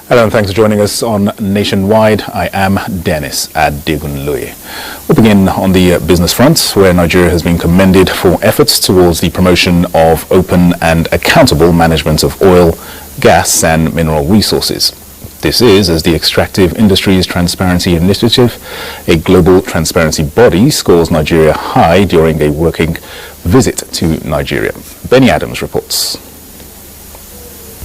Hello and thanks for joining us on Nationwide. I am Dennis Adegunloye. We'll begin on the business front, where Nigeria has been commended for efforts towards the promotion of open and accountable management of oil, gas and mineral resources. This is as the Extractive Industries Transparency Initiative, a global transparency body, scores Nigeria high during a working visit to Nigeria. Benny Adams reports.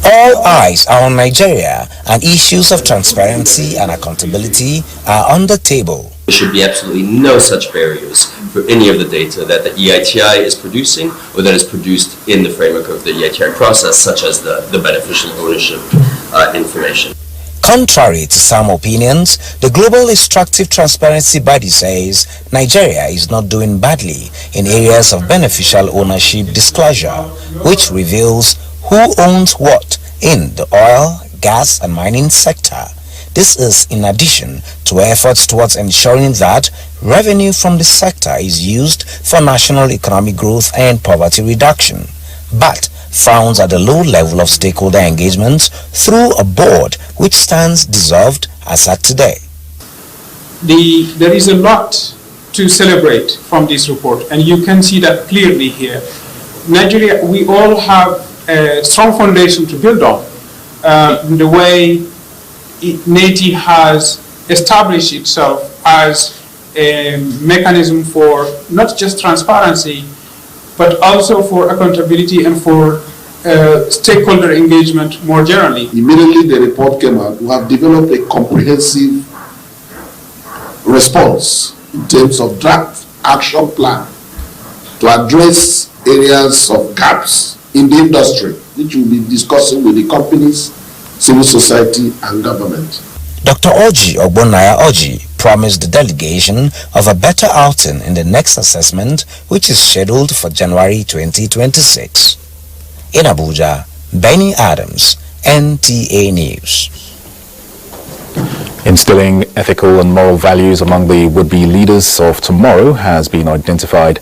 All eyes are on Nigeria, and issues of transparency and accountability are on the table. There should be absolutely no such barriers for any of the data that the EITI is producing or that is produced in the framework of the EITI process, such as the beneficial ownership information. Contrary to some opinions, the Global Extractive Transparency Body says Nigeria is not doing badly in areas of beneficial ownership disclosure, which reveals who owns what in the oil, gas and mining sector. This is in addition to efforts towards ensuring that revenue from the sector is used for national economic growth and poverty reduction, but found at a low level of stakeholder engagement through a board which stands dissolved as at today. There is a lot to celebrate from this report, and you can see that clearly here. Nigeria, we all have a strong foundation to build on. The way NATI has established itself as a mechanism for not just transparency, but also for accountability and for stakeholder engagement more generally. Immediately the report came out, we have developed a comprehensive response in terms of draft action plan to address areas of gaps in the industry, which we'll be discussing with the companies, civil society and government. Dr. Orji Ogbonnaya Orji promised the delegation of a better outing in the next assessment, which is scheduled for January 2026. In Abuja, Benny Adams, NTA News. Instilling ethical and moral values among the would-be leaders of tomorrow has been identified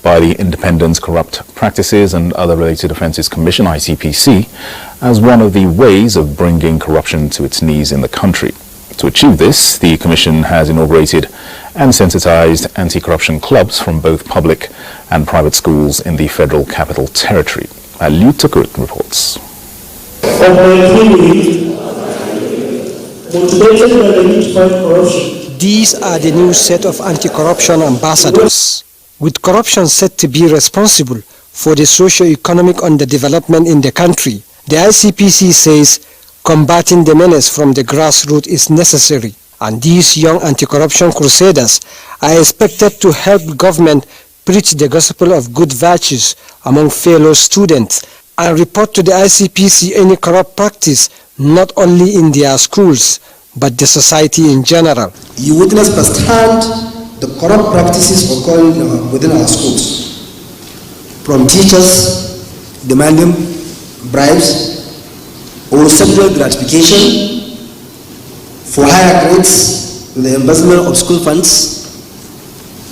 by the Independent Corrupt Practices and Other Related Offences Commission, ICPC, as one of the ways of bringing corruption to its knees in the country. To achieve this, the Commission has inaugurated and sensitized anti-corruption clubs from both public and private schools in the Federal Capital Territory. Aliu Tukurut reports. These are the new set of anti-corruption ambassadors, with corruption said to be responsible for the socio-economic underdevelopment in the country. The ICPC says combating the menace from the grassroots is necessary, and these young anti-corruption crusaders are expected to help government preach the gospel of good virtues among fellow students and report to the ICPC any corrupt practice not only in their schools but the society in general. You witness firsthand the corrupt practices occurring within our schools, from teachers demanding bribes or sexual gratification for higher grades with the embezzlement of school funds,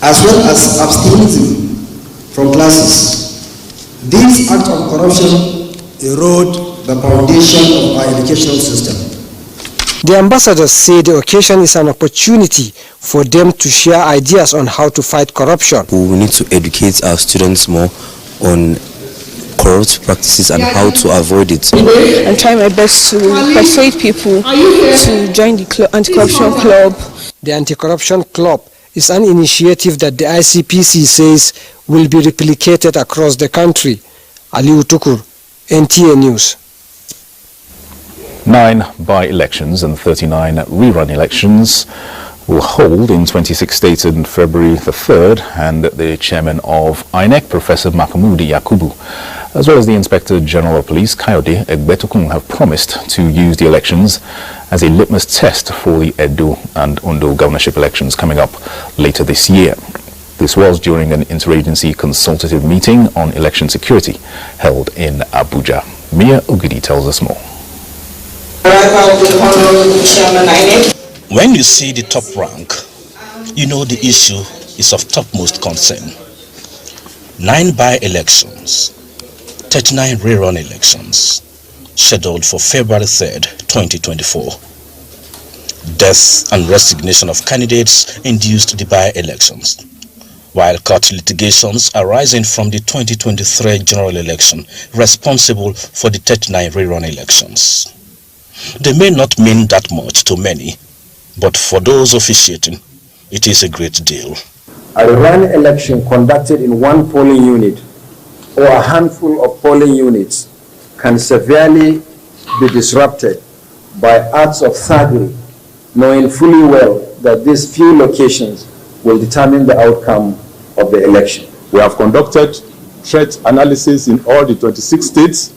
as well as abstaining from classes. These acts of corruption erode the foundation of our educational system. The ambassadors say the occasion is an opportunity for them to share ideas on how to fight corruption. We need to educate our students more on corrupt practices and how to avoid it. I'm trying my best to persuade people to join the anti-corruption club. The anti-corruption club is an initiative that the ICPC says will be replicated across the country. Aliu Tukur, NTA News. 9 by-elections and 39 rerun elections will hold in 26 states on February the 3rd, and the chairman of INEC, Professor Makamudi Yakubu, as well as the Inspector General of Police, Kayode Egbetokun, have promised to use the elections as a litmus test for the Edo and Ondo governorship elections coming up later this year. This was during an interagency consultative meeting on election security held in Abuja. Mia Ogidi tells us more. When you see the top rank, you know the issue is of topmost concern. 9 by-elections, 39 rerun elections, scheduled for February 3rd, 2024. Death and resignation of candidates induced the by-elections, while court litigations arising from the 2023 general election responsible for the 39 rerun elections. They may not mean that much to many, but for those officiating, it is a great deal. A rerun election conducted in one polling unit or a handful of polling units can severely be disrupted by acts of thuggery, knowing fully well that these few locations will determine the outcome of the election. We have conducted threat analysis in all the 26 states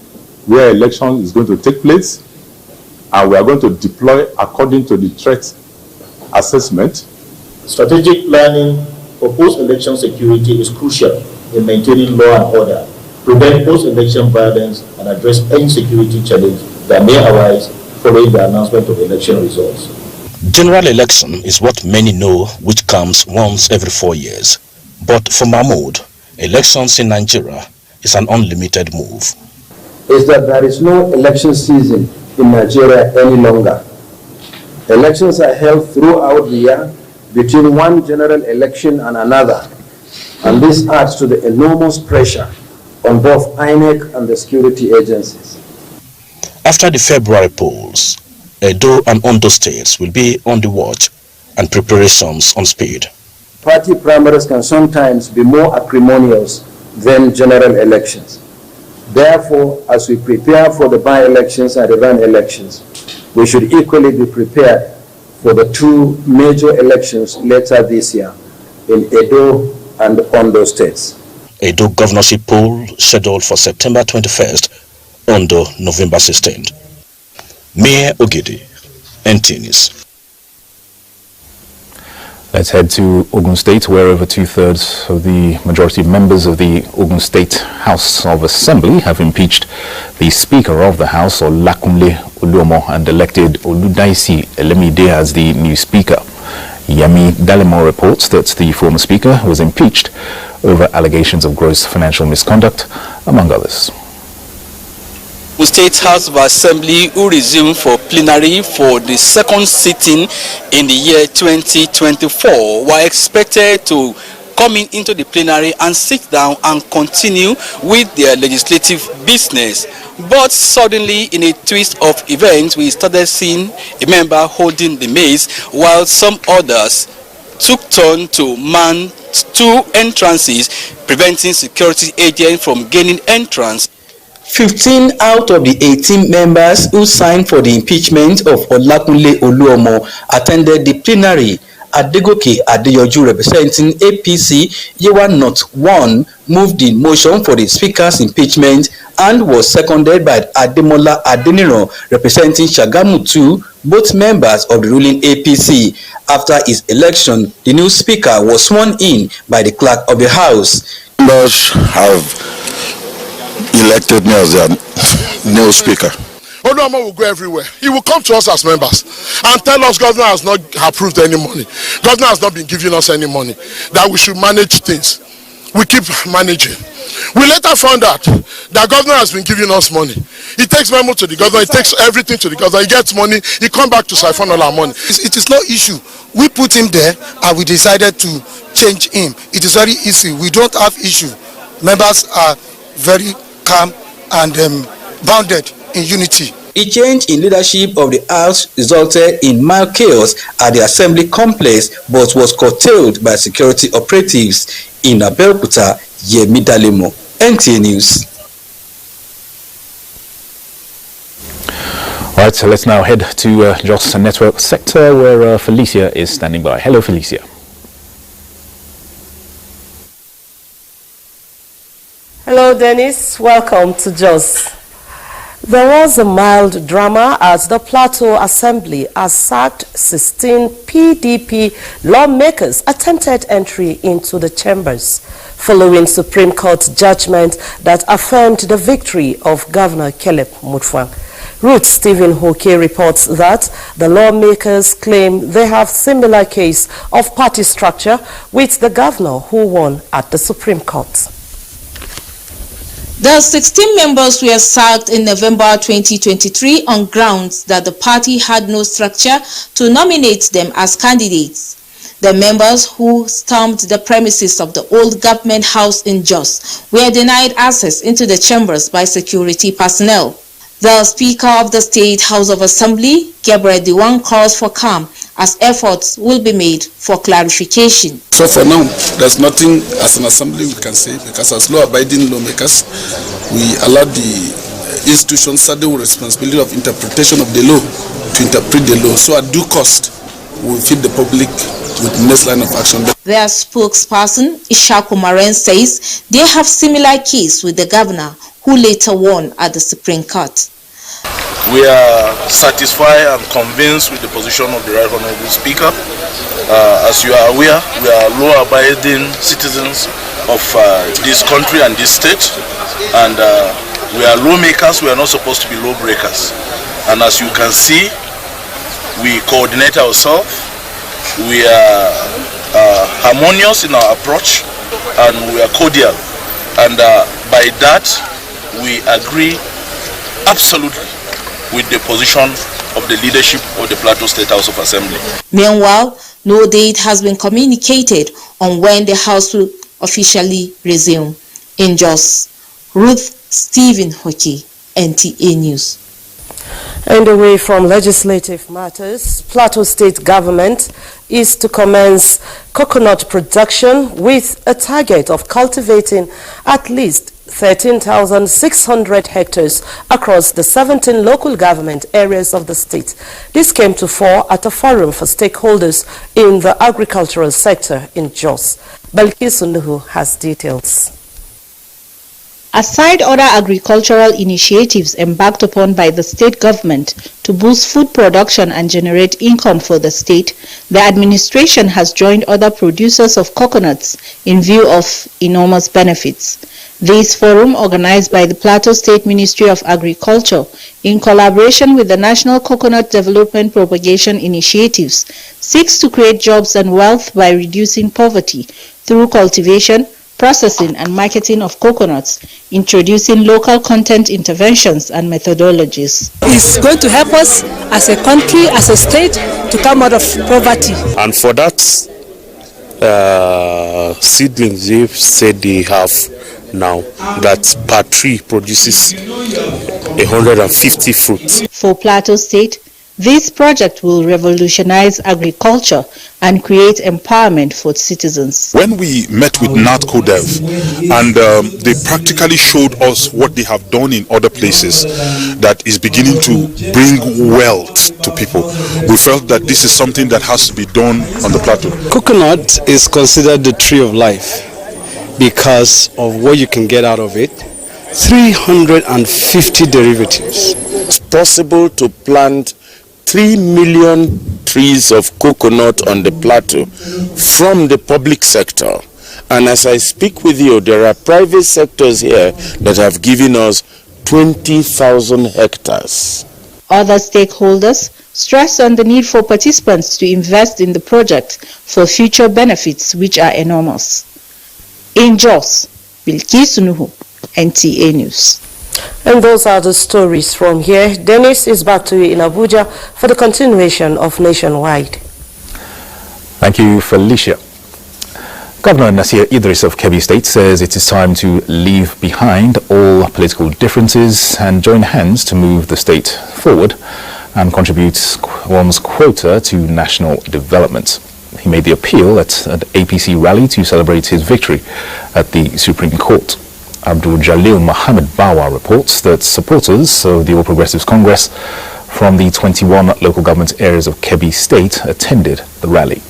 where election is going to take place, and we are going to deploy according to the threat assessment. Strategic planning for post-election security is crucial in maintaining law and order, prevent post-election violence, and address any security challenge that may arise following the announcement of election results. General election is what many know, which comes once every 4 years. But for Mahmoud, elections in Nigeria is an unlimited move. Is that there is no election season in Nigeria any longer. Elections are held throughout the year between one general election and another, and this adds to the enormous pressure on both INEC and the security agencies. After the February polls, Edo and Ondo states will be on the watch and preparations on speed. Party primaries can sometimes be more acrimonious than general elections. Therefore, as we prepare for the by-elections and the run elections, we should equally be prepared for the 2 major elections later this year in Edo and Ondo states. Edo governorship poll scheduled for September 21st, Ondo November 16th. Mayor Ogidi, NTA News. Let's head to Ogun State, where over 2/3 of the majority of members of the Ogun State House of Assembly have impeached the Speaker of the House, Olakunle Oluomo, and elected Oludaisi Elemide as the new Speaker. Yemi Dalemo reports that the former Speaker was impeached over allegations of gross financial misconduct, among others. The State House of Assembly will resume for plenary for the second sitting in the year 2024, were expected to come into the plenary and sit down and continue with their legislative business. But suddenly, in a twist of events, we started seeing a member holding the mace, while some others took turn to man 2 entrances, preventing security agents from gaining entrance. 15 out of the 18 members who signed for the impeachment of Olakunle Oluomo attended the plenary. Adegoke Adeyoju, representing APC, Yewa North 1, moved the motion for the Speaker's impeachment and was seconded by Ademola Adeniran, representing Shagamu 2, both members of the ruling APC. After his election, the new Speaker was sworn in by the Clerk of the House. Members have elected me as their new Speaker. Oluomo will go everywhere. He will come to us as members and tell us governor has not approved any money. Governor has not been giving us any money, that we should manage things. We keep managing. We later found out that governor has been giving us money. He takes memo to the governor, he takes everything to the governor, he gets money, he comes back to siphon all our money. It is no issue. We put him there and we decided to change him. It is very easy. We don't have issue. Members are very calm and bounded in unity. A change in leadership of the House resulted in mild chaos at the Assembly complex but was curtailed by security operatives in Abeokuta. Yemi Dalemo, NTA News. All right, so let's now head to Jos Network sector where Felicia is standing by. Hello, Felicia. Hello, Dennis. Welcome to Jos. There was a mild drama at the Plateau Assembly as sacked 16 PDP lawmakers attempted entry into the chambers, following Supreme Court judgment that affirmed the victory of Governor Caleb Mutfwang. Ruth Stephen Hoke reports that the lawmakers claim they have similar case of party structure with the governor who won at the Supreme Court. The 16 members were sacked in November 2023 on grounds that the party had no structure to nominate them as candidates. The members who stormed the premises of the old government house in Jos were denied access into the chambers by security personnel. The Speaker of the State House of Assembly, Gabriel Diwan, calls for calm as efforts will be made for clarification. So for now, there's nothing as an assembly we can say, because as law-abiding lawmakers, we allow the institution saddle responsibility of interpretation of the law to interpret the law. So at due cost, we will feed the public with the next line of action. Their spokesperson, Ishaku Maren, says they have similar case with the governor who later won at the Supreme Court. We are satisfied and convinced with the position of the Right Honorable Speaker. As you are aware, we are law-abiding citizens of this country and this state, and we are lawmakers. We are not supposed to be lawbreakers. And as you can see, we coordinate ourselves. We are harmonious in our approach, and we are cordial. And by that, we agree absolutely with the position of the leadership of the Plateau State House of Assembly. Meanwhile, no date has been communicated on when the House will officially resume. In Jos, Ruth Stephen Hockey, NTA News. And away from legislative matters, Plateau State government is to commence coconut production with a target of cultivating at least 13,600 hectares across the 17 local government areas of the state. This came to fore at a forum for stakeholders in the agricultural sector in Jos. Balkis Nuhu has details. Aside other agricultural initiatives embarked upon by the state government to boost food production and generate income for the state, the administration has joined other producers of coconuts in view of enormous benefits. This forum, organized by the Plateau State Ministry of Agriculture in collaboration with the National Coconut Development Propagation Initiatives, seeks to create jobs and wealth by reducing poverty through cultivation, processing and marketing of coconuts, introducing local content interventions and methodologies. It's going to help us as a country, as a state, to come out of poverty. And for that, seedlings, they've said they have now that per tree produces 150 fruits. For Plateau State, this project will revolutionize agriculture and create empowerment for citizens. When we met with NATCODEV and they practically showed us what they have done in other places that is beginning to bring wealth to people, we felt that this is something that has to be done on the plateau. Coconut is considered the tree of life because of what you can get out of it. 350 derivatives. It's possible to plant 3 million trees of coconut on the plateau from the public sector. And as I speak with you, there are private sectors here that have given us 20,000 hectares. Other stakeholders stress on the need for participants to invest in the project for future benefits, which are enormous. In Jos, Bilkis Nuhu, NTA News. And those are the stories from here. Dennis is back to you in Abuja for the continuation of Nationwide. Thank you, Felicia. Governor Nasir Idris of Kebbi State says it is time to leave behind all political differences and join hands to move the state forward and contribute one's quota to national development. He made the appeal at an APC rally to celebrate his victory at the Supreme Court. Abdul Jalil Mohammed Bawa reports that supporters of the All Progressives Congress from the 21 local government areas of Kebbi State attended the rally.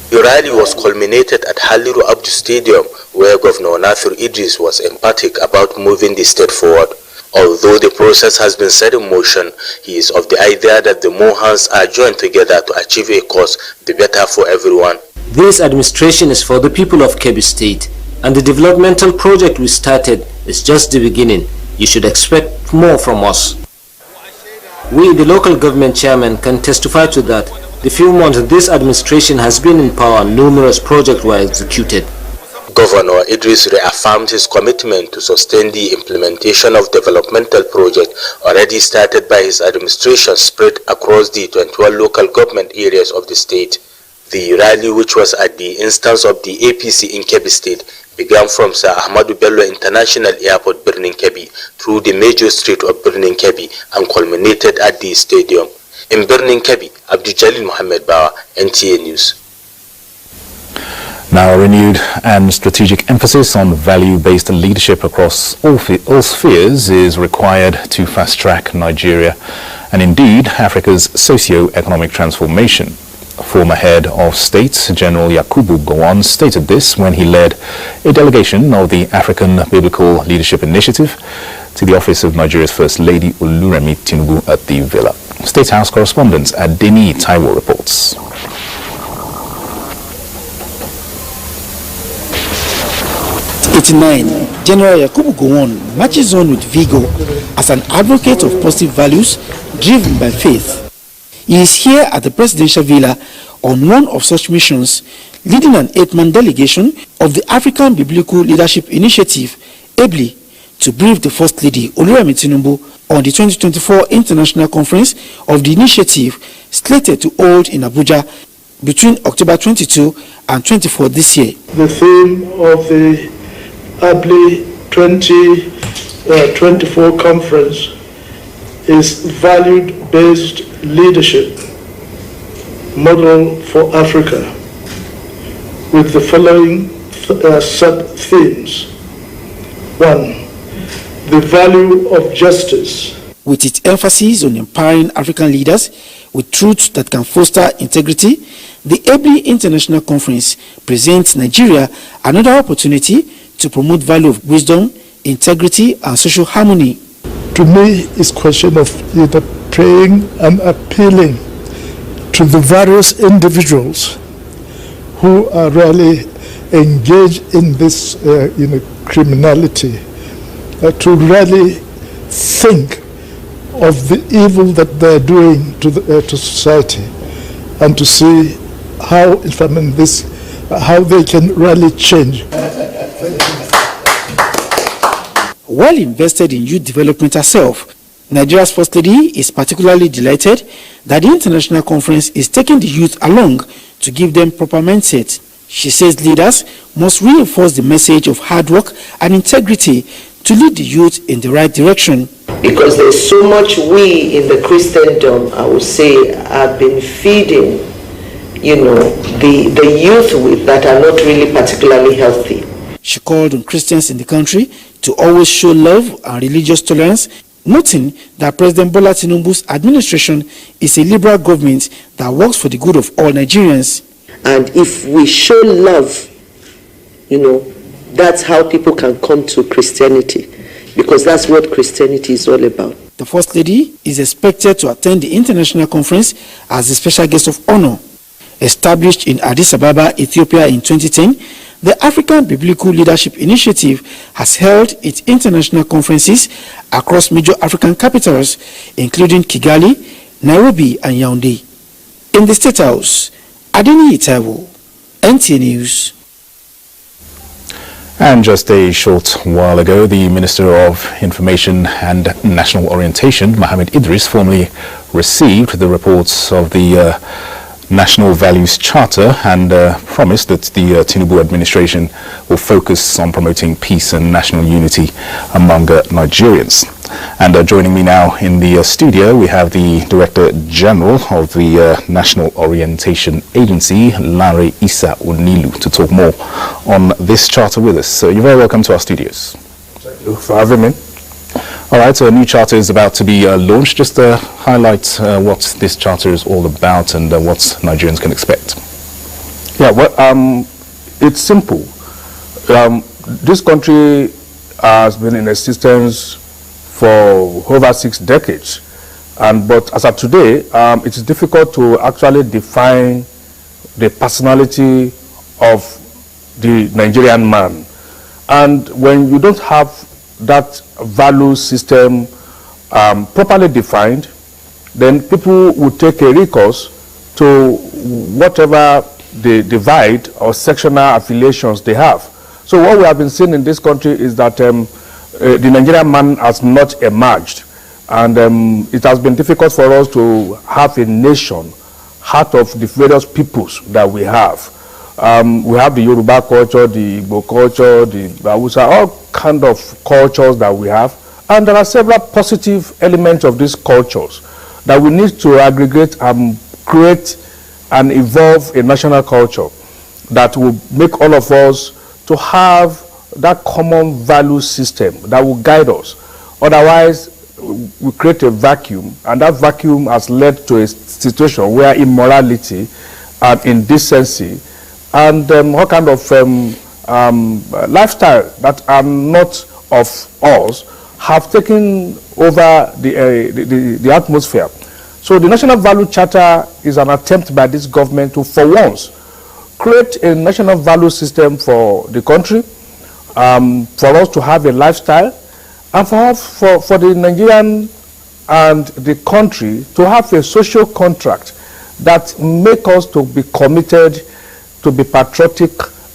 The rally was culminated at Haliru Abdu Stadium, where Governor Nasir Idris was emphatic about moving the state forward. Although the process has been set in motion, he is of the idea that the more hands are joined together to achieve a cause, the better for everyone. This administration is for the people of Kebbi State, and the developmental project we started is just the beginning. You should expect more from us. We, the local government chairman, can testify to that. The few months this administration has been in power, numerous projects were executed. Governor Idris reaffirmed his commitment to sustain the implementation of developmental projects already started by his administration spread across the 21 local government areas of the state. The rally, which was at the instance of the APC in Kebbi State, began from Sir Ahmadu Bello International Airport, Birnin Kebbi, through the major street of Birnin Kebbi and culminated at the stadium. In Birnin Kebbi, Abdul Jalil Mohammed Bawa, NTA News. Now, a renewed and strategic emphasis on value-based leadership across all spheres is required to fast-track Nigeria and indeed Africa's socio-economic transformation. Former head of state, General Yakubu Gowon, stated this when he led a delegation of the African Biblical Leadership Initiative to the office of Nigeria's First Lady Oluremi Tinubu at the Villa. State House correspondent Adeni Taiwo reports. General Yakubu Gowon marches on with vigor as an advocate of positive values driven by faith. He is here at the presidential villa on one of such missions, leading an 8-man delegation of the African Biblical Leadership Initiative, ABLI, to brief the First Lady Oluremi Tinubu on the 2024 International Conference of the initiative slated to hold in Abuja between October 22 and 24 this year. The theme of the ABLI 2024 conference is value-based leadership model for Africa, with the following sub-themes. 1. The value of justice. With its emphasis on empowering African leaders with truths that can foster integrity, the ABLI International Conference presents Nigeria another opportunity to promote value of wisdom, integrity, and social harmony. To me, it's a question of either praying and appealing to the various individuals who are really engaged in this criminality, to really think of the evil that they're doing to society, and to see how they can really change. Well invested in youth development herself, Nigeria's First Lady is particularly delighted that the international conference is taking the youth along to give them proper mindset. She says leaders must reinforce the message of hard work and integrity to lead the youth in the right direction. Because there's so much we in the Christendom, I would say, have been feeding, the youth with that are not really particularly healthy. She called on Christians in the country to always show love and religious tolerance, noting that President Bola Tinubu's administration is a liberal government that works for the good of all Nigerians. And if we show love, that's how people can come to Christianity, because that's what Christianity is all about. The First Lady is expected to attend the international conference as a special guest of honor. Established in Addis Ababa, Ethiopia in 2010, the African Biblical Leadership Initiative has held its international conferences across major African capitals, including Kigali, Nairobi, and Yaoundé. In the State House, Adeni Taiwo, NTA News. And just a short while ago, the Minister of Information and National Orientation, Mohammed Idris, formally received the reports of the National Values Charter and promised that the Tinubu administration will focus on promoting peace and national unity among Nigerians. And joining me now in the studio, we have the Director General of the National Orientation Agency, Lanre Issa Onilu, to talk more on this charter with us. So you're very welcome to our studios. Thank you for having me. All right, so a new charter is about to be launched. Just highlight what this charter is all about and what Nigerians can expect. Yeah, well, it's simple. This country has been in existence for over 6 decades, but as of today, it is difficult to actually define the personality of the Nigerian man. And when you don't have that value system properly defined, then people will take a recourse to whatever the divide or sectional affiliations they have. So what we have been seeing in this country is that the Nigerian man has not emerged, and it has been difficult for us to have a nation out of the various peoples that we have. We have the Yoruba culture, the Igbo culture, the Hausa, all kind of cultures that we have, and there are several positive elements of these cultures that we need to aggregate and create and evolve a national culture that will make all of us to have that common value system that will guide us. Otherwise, we create a vacuum, and that vacuum has led to a situation where immorality and indecency and all kind of lifestyle that are not of us have taken over the atmosphere. So the National Value Charter is an attempt by this government to, for once, create a national value system for the country, for us to have a lifestyle, and for the Nigerian and the country to have a social contract that make us to be committed, to be patriotic,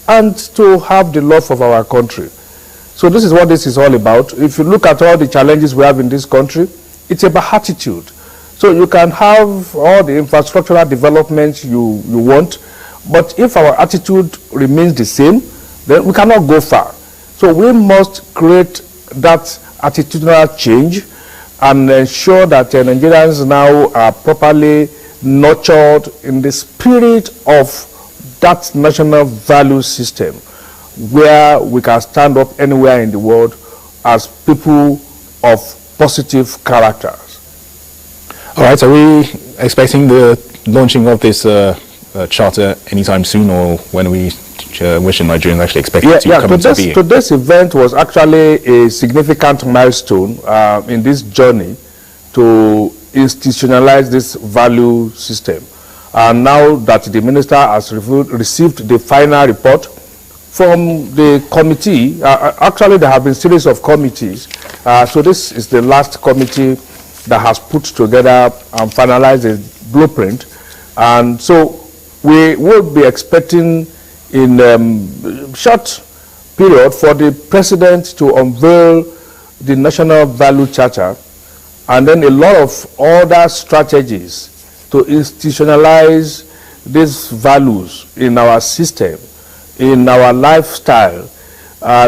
and to have the love of our country. So this is what this is all about. If you look at all the challenges we have in this country, it's about attitude. So you can have all the infrastructural developments you want, but if our attitude remains the same, then we cannot go far. So we must create that attitudinal change and ensure that Nigerians now are properly nurtured in the spirit of that national value system, where we can stand up anywhere in the world as people of positive characters. All right, are we expecting the launching of this charter anytime soon, or when we wishing Nigerians actually expect it to come into being? Today's event was actually a significant milestone in this journey to institutionalize this value system. And now that the minister has received the final report from the committee, actually there have been series of committees, so this is the last committee that has put together and finalized a blueprint. And so we will be expecting in short period for the president to unveil the National Value Charter, and then a lot of other strategies to institutionalize these values in our system, in our lifestyle,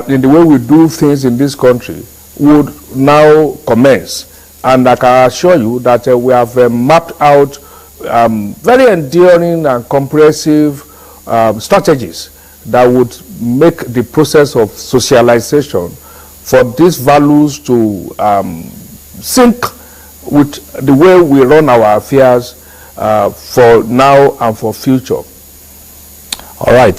in the way we do things in this country would now commence. And I can assure you that we have mapped out very enduring and comprehensive strategies that would make the process of socialization for these values to sync with the way we run our affairs for now and for future. All right,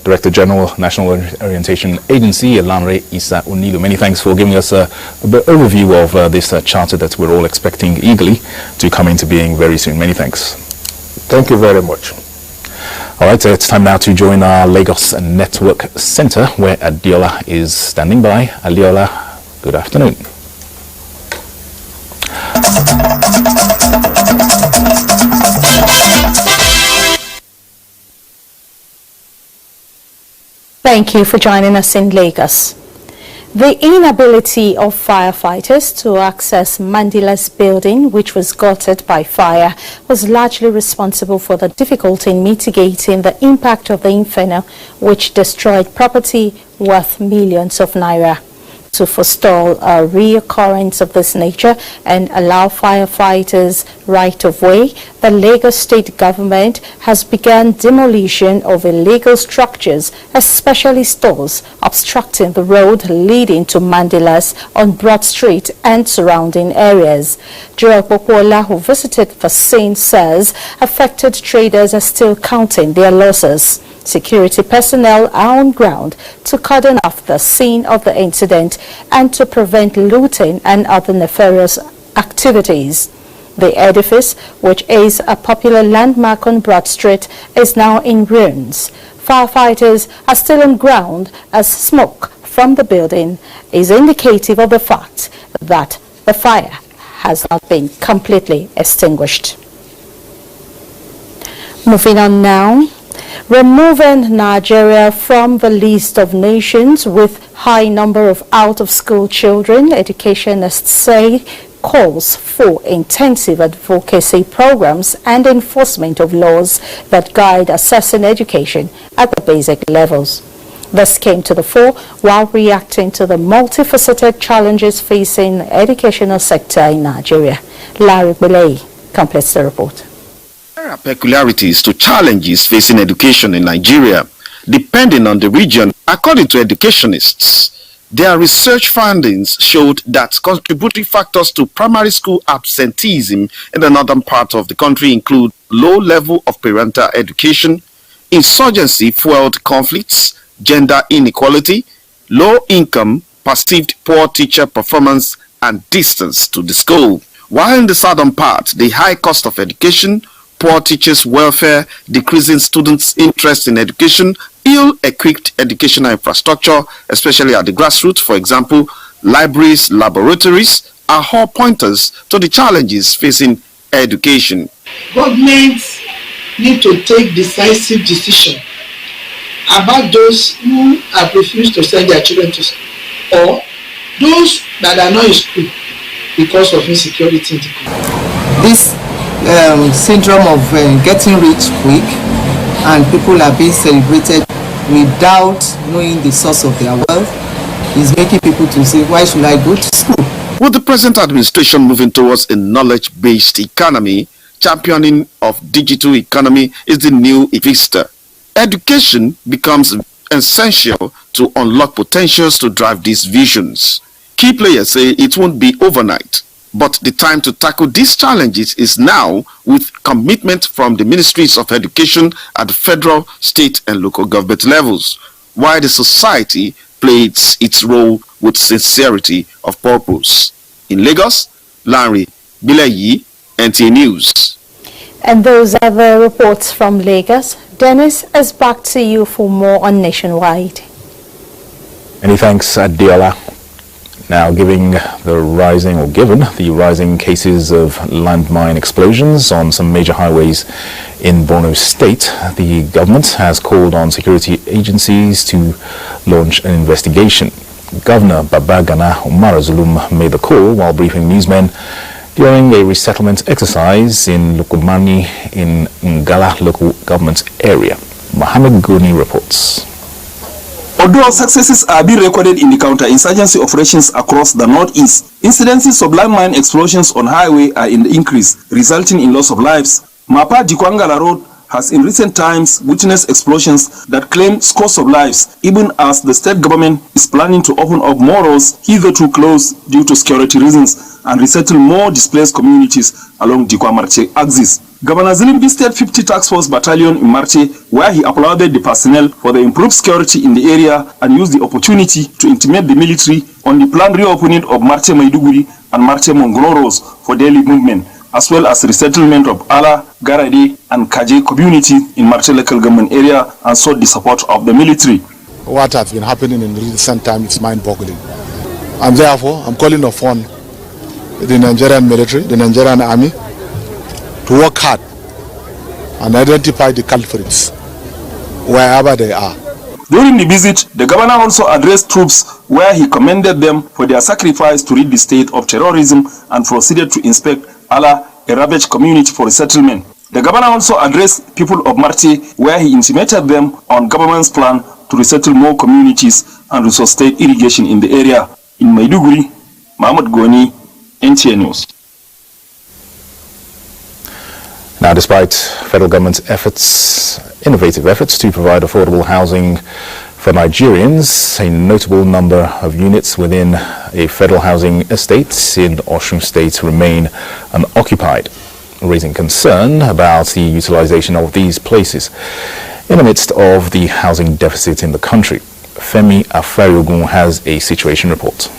Director General, National Orientation Agency, Lanre Issa Onilu. Many thanks for giving us a bit overview of this charter that we're all expecting eagerly to come into being very soon. Many thanks. Thank you very much. All right, it's time now to join our Lagos Network Center, where Adiola is standing by. Adiola, good afternoon. Thank you for joining us in Lagos. The inability of firefighters to access Mandila's building, which was gutted by fire, was largely responsible for the difficulty in mitigating the impact of the inferno, which destroyed property worth millions of naira. To forestall a reoccurrence of this nature and allow firefighters right of way, the Lagos state government has begun demolition of illegal structures, especially stores obstructing the road leading to Mandilas on Broad Street and surrounding areas. Joel Popola, who visited the scene, says affected traders are still counting their losses. Security personnel are on ground to cordon off the scene of the incident and to prevent looting and other nefarious activities. The edifice, which is a popular landmark on Broad Street, is now in ruins. Firefighters are still on ground as smoke from the building is indicative of the fact that the fire has not been completely extinguished. Moving on now. Removing Nigeria from the list of nations with high number of out-of-school children, educationists say calls for intensive advocacy programs and enforcement of laws that guide assessing education at the basic levels. This came to the fore while reacting to the multifaceted challenges facing the educational sector in Nigeria. Larry Belay completes the report. There are peculiarities to challenges facing education in Nigeria, depending on the region. According to educationists, their research findings showed that contributory factors to primary school absenteeism in the northern part of the country include low level of parental education, insurgency-fueled conflicts, gender inequality, low income, perceived poor teacher performance, and distance to the school. While in the southern part, the high cost of education, poor teachers' welfare, decreasing students' interest in education, ill-equipped educational infrastructure, especially at the grassroots, for example, libraries, laboratories, are all pointers to the challenges facing education. Governments need to take decisive decision about those who have refused to send their children to school or those that are not in school because of insecurity in the country. This syndrome of getting rich quick and people are being celebrated without knowing the source of their wealth is making people to say, why should I go to school? With the present administration moving towards a knowledge-based economy, championing of digital economy is the new vista. Education becomes essential to unlock potentials to drive these visions. Key players say it won't be overnight, but the time to tackle these challenges is now, with commitment from the ministries of education at the federal, state and local government levels, while the society plays its role with sincerity of purpose. In Lagos, Larry Bilayi, NTA News. And those are the reports from Lagos. Dennis, is back to you for more on Nationwide. Many thanks, Adiola. Now, given the rising cases of landmine explosions on some major highways in Borno State, the government has called on security agencies to launch an investigation. Governor Babagana Umar Zulum made the call while briefing newsmen during a resettlement exercise in Lukumani in Ngala local government area. Mohammed Goni reports. Although successes are being recorded in the counter-insurgency operations across the northeast, incidences of landmine explosions on highway are in the increase, resulting in loss of lives. Mapa Dikwangala Road has in recent times witnessed explosions that claim scores of lives, even as the state government is planning to open up more roads hitherto closed due to security reasons and resettle more displaced communities along Dikwa-Marche axis. Governor Zilimbi State 50 Task Force Battalion in Marche, where he applauded the personnel for the improved security in the area and used the opportunity to intimate the military on the planned reopening of Marche Maiduguri and Marche Mongoros for daily movement, as well as resettlement of Ala, Garade and Kaje community in Marche local government area, and sought the support of the military. What has been happening in recent time is mind-boggling. And therefore, I'm calling upon the Nigerian military, the Nigerian army, to work hard and identify the culprits wherever they are. During the visit, the governor also addressed troops where he commended them for their sacrifice to rid the state of terrorism and proceeded to inspect Ala, a ravaged community, for resettlement. The governor also addressed people of Marte where he intimated them on government's plan to resettle more communities and resuscitate irrigation in the area. In Maiduguri, Mahmoud Goni, NTA News. Now, despite federal government's innovative efforts to provide affordable housing for Nigerians, a notable number of units within a federal housing estate in Osun State remain unoccupied, raising concern about the utilization of these places in the midst of the housing deficit in the country. Femi Afayogun has a situation report.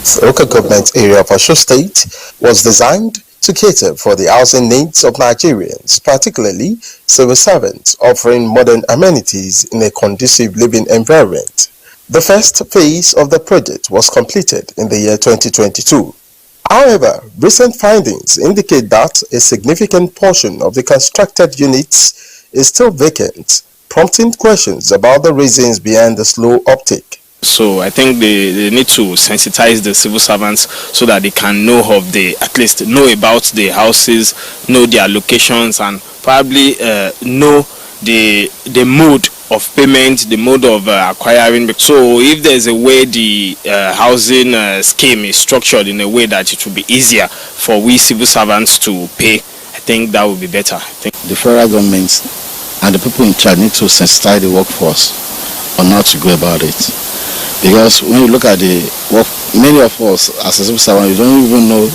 The local government area of Osun State was designed to cater for the housing needs of Nigerians, particularly civil servants, offering modern amenities in a conducive living environment. The first phase of the project was completed in the year 2022. However, recent findings indicate that a significant portion of the constructed units is still vacant, prompting questions about the reasons behind the slow uptake. So I think they need to sensitize the civil servants so that they can know of at least know about the houses, know their locations, and probably know the mode of payment, the mode of acquiring. So if there's a way the housing scheme is structured in a way that it will be easier for we civil servants to pay, I think that would be better. I think the federal government and the people in charge need to sensitize the workforce on how to go about it. Because when you look at the work, many of us as a civil servant, we don't even know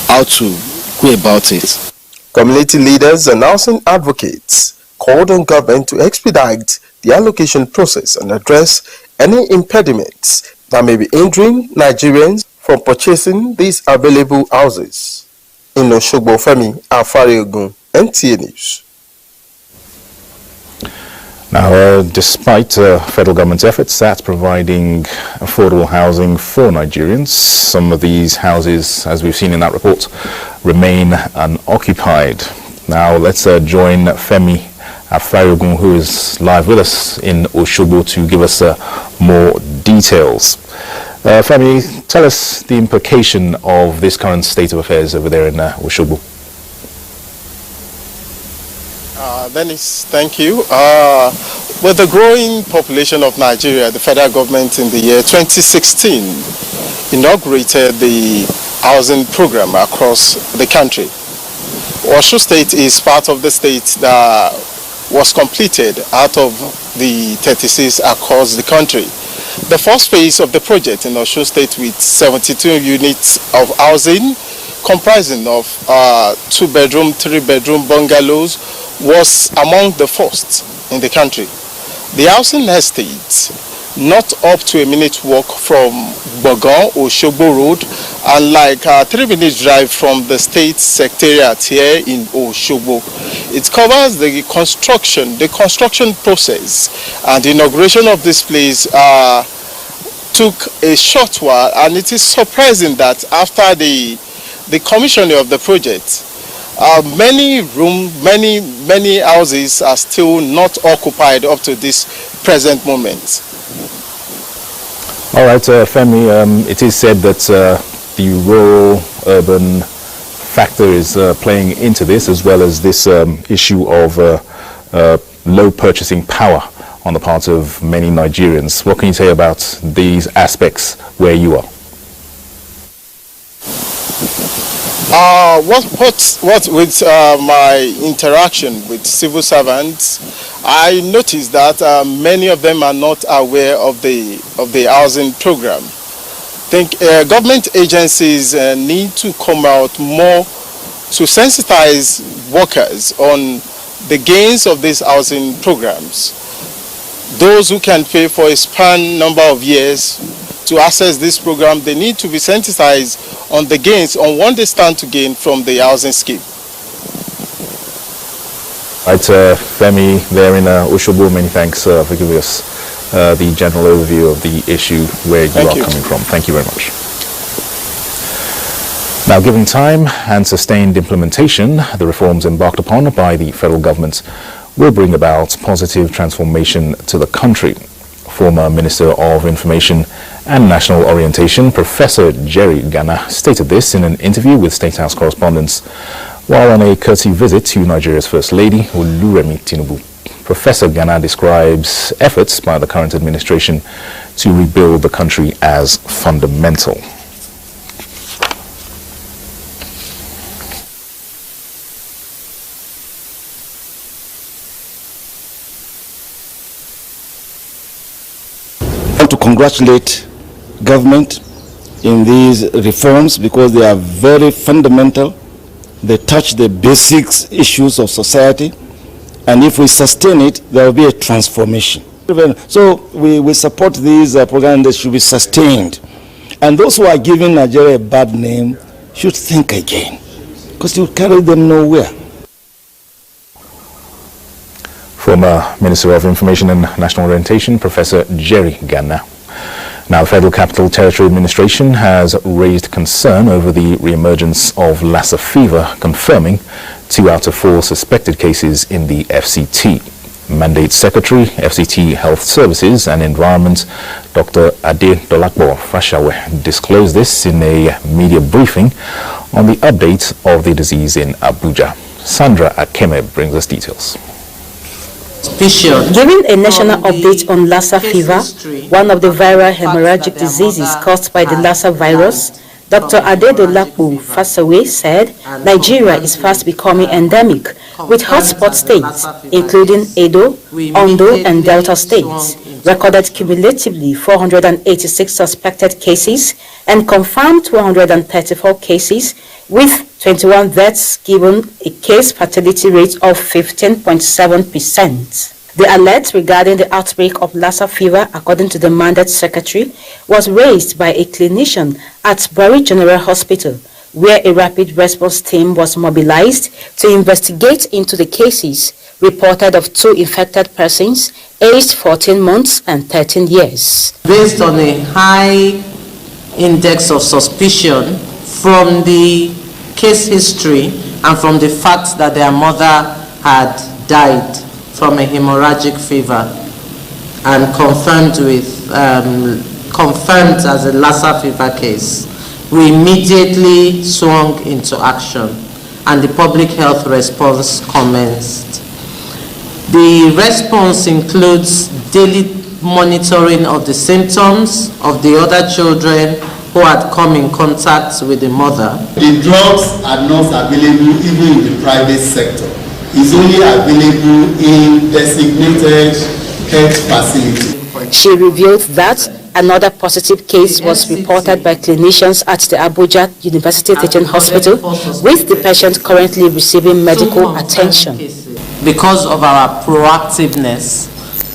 how to go about it. Community leaders and housing advocates called on government to expedite the allocation process and address any impediments that may be hindering Nigerians from purchasing these available houses. In Osogbo, Femi Afayogun, NTA News. Now, despite federal government's efforts at providing affordable housing for Nigerians, some of these houses, as we've seen in that report, remain unoccupied. Now, let's join Femi Afayogun, who is live with us in Osogbo, to give us more details. Femi, tell us the implication of this current state of affairs over there in Osogbo. Dennis, thank you. With the growing population of Nigeria, the federal government in the year 2016 inaugurated the housing program across the country. Osun State is part of the states that was completed out of the 36 across the country. The first phase of the project in Osun State, with 72 units of housing comprising of 2-bedroom, 3-bedroom bungalows, was among the first in the country. The housing estate, not up to a minute walk from Bogon or Osogbo Road, and like a 3-minute drive from the state secretariat here in Osogbo. It covers the construction process, and the inauguration of this place took a short while, and it is surprising that after the commissioning of the project, many houses are still not occupied up to this present moment. All right, Femi, it is said that the rural-urban factor is playing into this, as well as this issue of low purchasing power on the part of many Nigerians. What can you say about these aspects where you are? What with my interaction with civil servants, I noticed that many of them are not aware of the housing program. I think government agencies need to come out more to sensitize workers on the gains of these housing programs. Those who can pay for a span number of years to access this program, they need to be sensitized on the gains, on what they stand to gain from the housing scheme. Right, Femi, there in Osogbo, many thanks for giving us the general overview of the issue where you are coming from. Thank you very much. Now, given time and sustained implementation, the reforms embarked upon by the federal government will bring about positive transformation to the country. Former Minister of Information and National Orientation, Professor Jerry Gana, stated this in an interview with State House correspondents while on a courtesy visit to Nigeria's First Lady, Oluremi Tinubu. Professor Gana describes efforts by the current administration to rebuild the country as fundamental. I want to congratulate government in these reforms because they are very fundamental. They touch the basic issues of society, and if we sustain it, there will be a transformation. So we support these programs that should be sustained. And those who are giving Nigeria a bad name should think again, because you carry them nowhere. Former Minister of Information and National Orientation, Professor Jerry Gana. Now, the Federal Capital Territory Administration has raised concern over the re-emergence of Lassa fever, confirming 2 out of 4 suspected cases in the FCT. Mandate Secretary, FCT Health Services and Environment, Dr. Ade Dolakbo Fashawe, disclosed this in a media briefing on the update of the disease in Abuja. Sandra Akeme brings us details. Giving a national update on Lassa fever, one of the viral hemorrhagic diseases caused by the Lassa virus, Dr. Ade Dolakbo Fashawe said Nigeria is fast becoming endemic, with hotspot states, including Edo, Ondo, and Delta states, recorded cumulatively 486 suspected cases and confirmed 134 cases, with 21 deaths given a case fatality rate of 15.7%. The alert regarding the outbreak of Lassa fever, according to the Mandate Secretary, was raised by a clinician at Bury General Hospital, where a rapid response team was mobilized to investigate into the cases reported of 2 infected persons aged 14 months and 13 years. Based on a high index of suspicion from the case history and from the fact that their mother had died from a hemorrhagic fever and confirmed as a Lassa fever case, we immediately swung into action and the public health response commenced. The response includes daily monitoring of the symptoms of the other children who had come in contact with the mother. The drugs are not available even in the private sector. It's only available in designated health facilities. She revealed that another positive case was reported by clinicians at the Abuja University Teaching Hospital, with the patient currently receiving medical attention. Because of our proactiveness,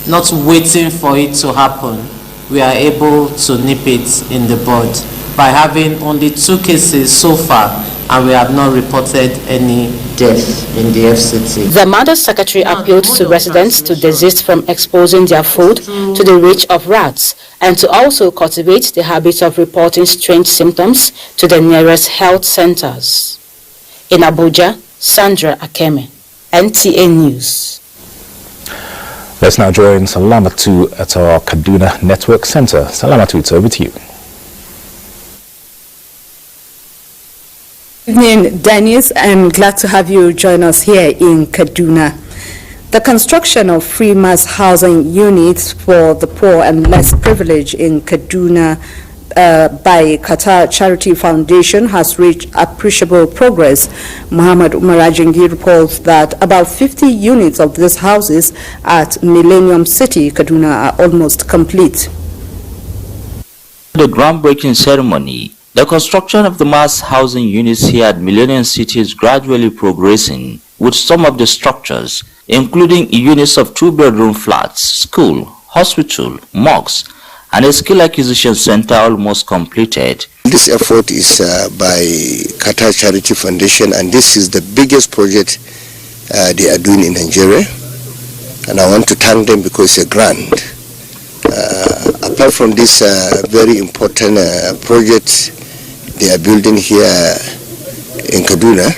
not waiting for it to happen, we are able to nip it in the bud by having only 2 cases so far, and we have not reported any death in the FCT. The Mandate Secretary appealed to residents to desist from exposing their food to the reach of rats and to also cultivate the habit of reporting strange symptoms to the nearest health centers. In Abuja, Sandra Akeme, NTA News. Let's now join Salamatu at our Kaduna Network Center. Salamatu, it's over to you. Good evening, Dennis. I'm glad to have you join us here in Kaduna. The construction of free mass housing units for the poor and less privileged in Kaduna by Qatar Charity Foundation has reached appreciable progress. Muhammad Umar Ajingi reports that about 50 units of these houses at Millennium City, Kaduna, are almost complete. The groundbreaking ceremony, the construction of the mass housing units here at Millennium City is gradually progressing, with some of the structures, including units of 2-bedroom flats, school, hospital, mosques, and a skill acquisition center almost completed. This effort is by Qatar Charity Foundation, and this is the biggest project they are doing in Nigeria, and I want to thank them because it's a grant. Apart from this very important project they are building here in Kaduna,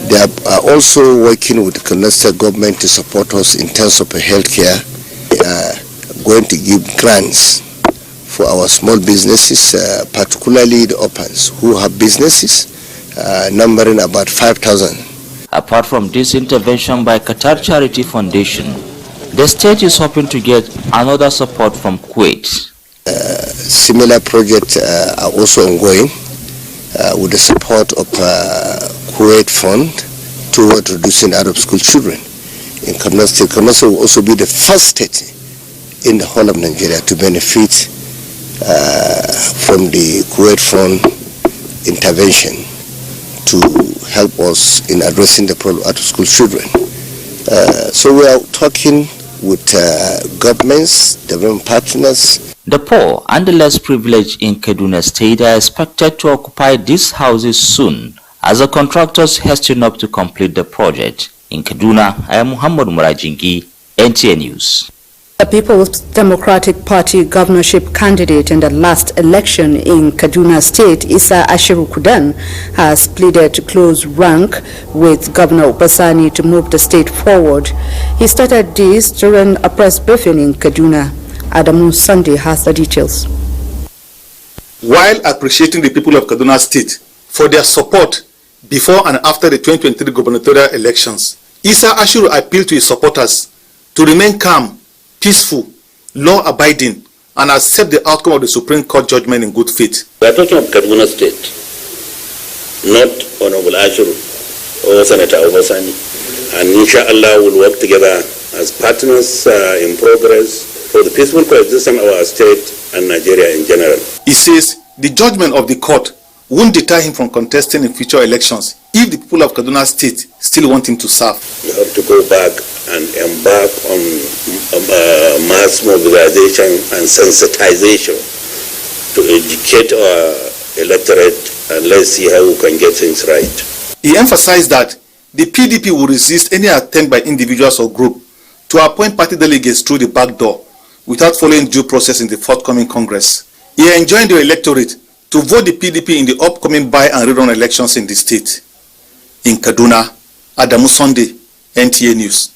They are also working with the Kaduna State government to support us in terms of healthcare. They are going to give grants for our small businesses, particularly the opens who have businesses numbering about 5,000. Apart from this intervention by Qatar Charity Foundation, the state is hoping to get another support from Kuwait. Similar projects are also ongoing with the support of Kuwait Fund toward reducing out-of-school children in Kaduna State. Kaduna State will also be the first state in the whole of Nigeria to benefit from the Kuwait Fund intervention to help us in addressing the problem of out-of-school children. So we are talking with governments, development partners. The poor and the less privileged in Kaduna State are expected to occupy these houses soon as the contractors hasten up to complete the project. In Kaduna, I am Muhammad Murajingi, NTA News. The People's Democratic Party governorship candidate in the last election in Kaduna State, Isa Ashiru Kudan, has pleaded to close rank with Governor Obasani to move the state forward. He started this during a press briefing in Kaduna. Adamu Sunday has the details. While appreciating the people of Kaduna State for their support before and after the 2023 gubernatorial elections, Isa Ashiru appealed to his supporters to remain calm, peaceful, law-abiding, and accept the outcome of the Supreme Court judgment in good faith. We are talking of Kaduna State, not Honorable Ashiru or Senator Obasani, and inshallah we'll work together as partners in progress for the peaceful coexistence of our state and Nigeria in general. He says the judgment of the court won't deter him from contesting in future elections if the people of Kaduna State still want him to serve. We have to go back and embark on mass mobilization and sensitization to educate our electorate, and let's see how we can get things right. He emphasized that the PDP will resist any attempt by individuals or group to appoint party delegates through the back door without following due process in the forthcoming Congress. He enjoined the electorate to vote the PDP in the upcoming by and rerun elections in the state. In Kaduna, Adamu Sunday, NTA News.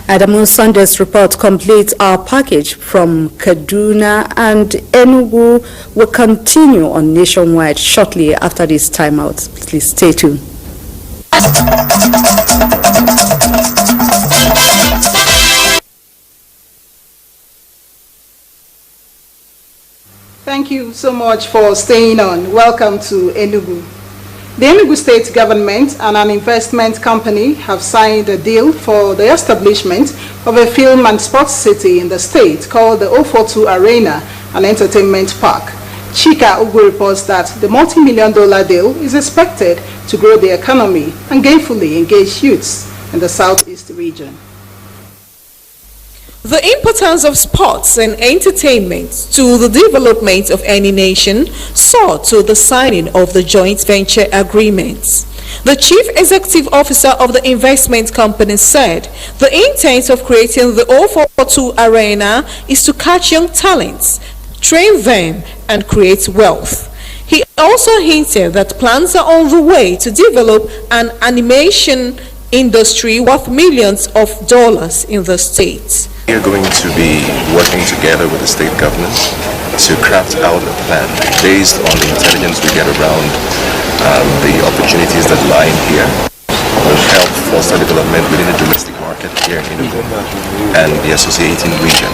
Adamu Sunday's report completes our package from Kaduna, and Enugu will continue on Nationwide shortly after this timeout. Please stay tuned. Thank you so much for staying on. Welcome to Enugu. The Enugu State Government and an investment company have signed a deal for the establishment of a film and sports city in the state called the 042 Arena and Entertainment Park. Chika Ugu reports that the multi-million-dollar deal is expected to grow the economy and gainfully engage youths in the southeast region. The importance of sports and entertainment to the development of any nation saw to the signing of the joint venture agreements. The Chief Executive Officer of the investment company said the intent of creating the 042 Arena is to catch young talents, train them, and create wealth. He also hinted that plans are on the way to develop an animation industry worth millions of dollars in the state. We are going to be working together with the state government to craft out a plan based on the intelligence we get around the opportunities that lie in here. Will help foster development within the domestic market here in Enugu and the associating region.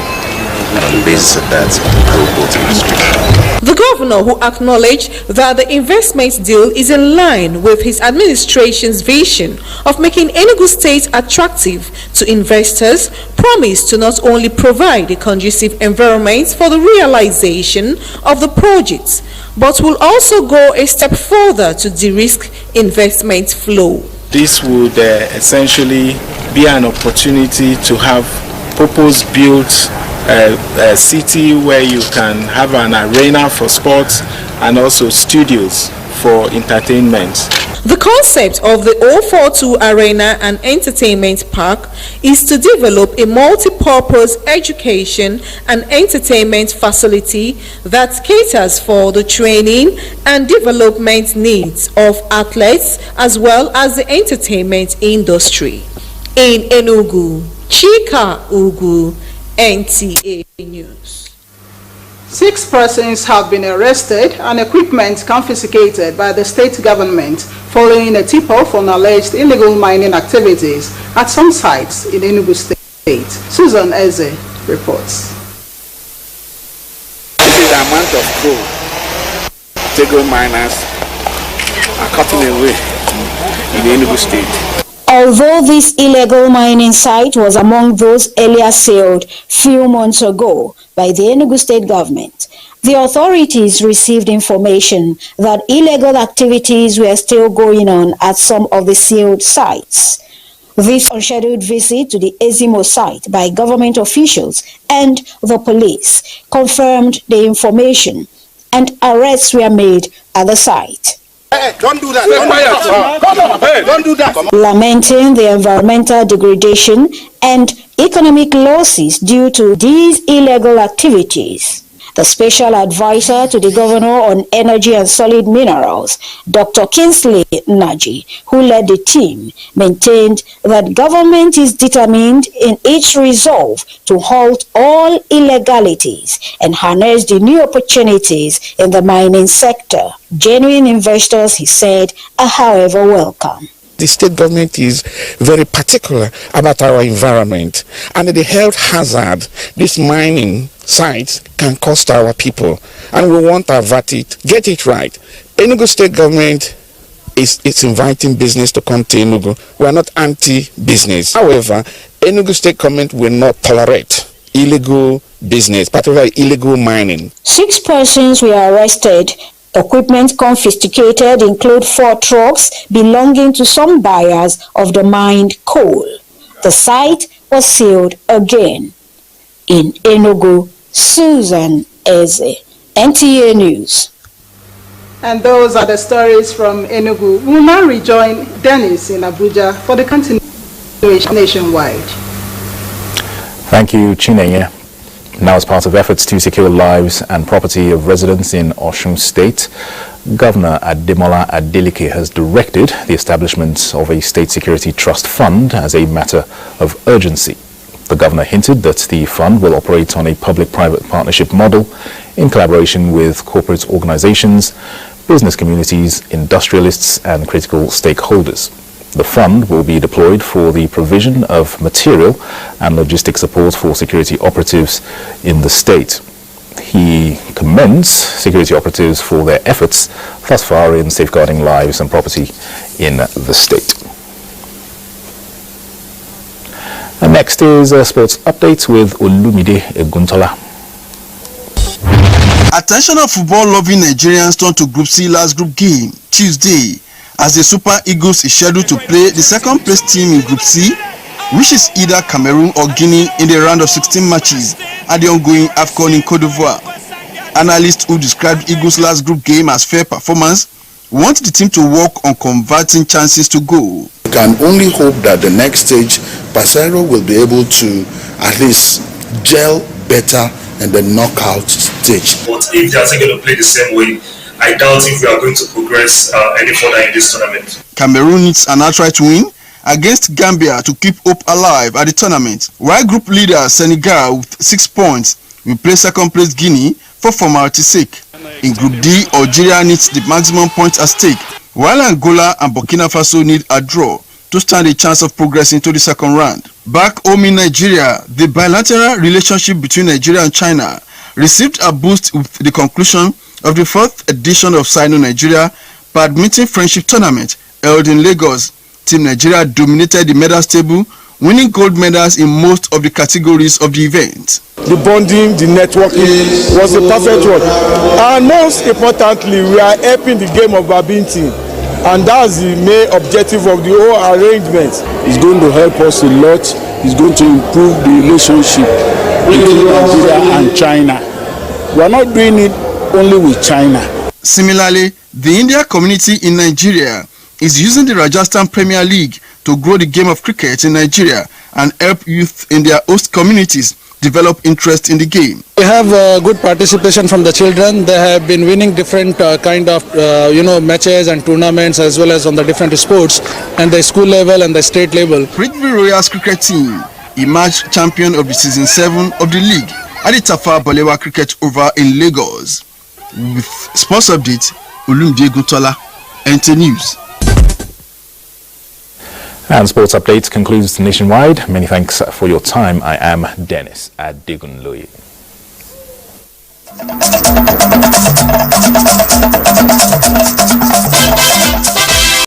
And on the basis of that, grow both industries. The governor, who acknowledged that the investment deal is in line with his administration's vision of making Enugu State attractive to investors, promised to not only provide a conducive environment for the realization of the projects, but will also go a step further to de-risk investment flow. This would essentially be an opportunity to have purpose-built a city where you can have an arena for sports and also studios for entertainment. The concept of the 042 Arena and Entertainment Park is to develop a multi-purpose education and entertainment facility that caters for the training and development needs of athletes as well as the entertainment industry. In Enugu, Chika Ugu, NTA News. 6 persons have been arrested and equipment confiscated by the state government following a tip-off on alleged illegal mining activities at some sites in Enugu State. Susan Eze reports. This is the amount of coal illegal miners are cutting away in the Enugu State. Although this illegal mining site was among those earlier sealed few months ago by the Enugu State government, the authorities received information that illegal activities were still going on at some of the sealed sites. This unscheduled visit to the Ezimo site by government officials and the police confirmed the information, and arrests were made at the site. Hey, don't do that. Don't do that. Lamenting the environmental degradation and economic losses due to these illegal activities, the special advisor to the governor on energy and solid minerals, Dr. Kingsley Naji, who led the team, maintained that government is determined in its resolve to halt all illegalities and harness the new opportunities in the mining sector. Genuine investors, he said, are however welcome. The state government is very particular about our environment, and the health hazard this mining sites can cost our people, and we want to avert it, get it right. Enugu state government is inviting business to come to Enugu. We are not anti-business. However, Enugu state government will not tolerate illegal business, particularly illegal mining. 6 persons were arrested. Equipment confiscated include 4 trucks belonging to some buyers of the mined coal. The site was sealed again. In Enugu, Susan Eze, NTA News. And those are the stories from Enugu. We will now rejoin Dennis in Abuja for the continuation nationwide. Thank you, Chinenye. Now, as part of efforts to secure lives and property of residents in Osun State, Governor Ademola Adeleke has directed the establishment of a state security trust fund as a matter of urgency. The governor hinted that the fund will operate on a public-private partnership model in collaboration with corporate organizations, business communities, industrialists, and critical stakeholders. The fund will be deployed for the provision of material and logistic support for security operatives in the state. He commends security operatives for their efforts thus far in safeguarding lives and property in the state. And next is a sports update with Olumide Eguntola. Attention of football-loving Nigerians turned to Group C last group game Tuesday, as the Super Eagles is scheduled to play the second-place team in Group C, which is either Cameroon or Guinea in the round of 16 matches at the ongoing AFCON in Cote d'Ivoire. Analysts who described Eagles' last group game as fair performance want the team to work on converting chances to goal. We can only hope that the next stage, Pasero will be able to at least gel better in the knockout stage. But if they are going to play the same way, I doubt if we are going to progress any further in this tournament. Cameroon needs an outright win against Gambia to keep hope alive at the tournament, while group leader Senegal with 6 points will play second-place Guinea for formality's sake. In Group D, Algeria needs the maximum points at stake, while Angola and Burkina Faso need a draw to stand a chance of progressing to the second round. Back home in Nigeria, the bilateral relationship between Nigeria and China received a boost with the conclusion of the 4th edition of Sino-Nigeria Badminton Friendship Tournament held in Lagos. Team Nigeria dominated the medals table, winning gold medals in most of the categories of the event. The bonding, the networking was a perfect one. And most importantly, we are helping the game of badminton. And that's the main objective of the whole arrangement. It's going to help us a lot. It's going to improve the relationship between Nigeria and China. We are not doing it only with China. Similarly, the India community in Nigeria is using the Rajasthan Premier League to grow the game of cricket in Nigeria and help youth in their host communities develop interest in the game. We have good participation from the children. They have been winning different kind of matches and tournaments, as well as on the different sports and the school level and the state level. Ridgeville Royals cricket team emerged champion of the season 7 of the league at the Tafa Balewa Cricket Oval in Lagos. With sports update, Olumide Gutola, NT News. And Sports Update concludes Nationwide. Many thanks for your time. I am Dennis Adegunloye.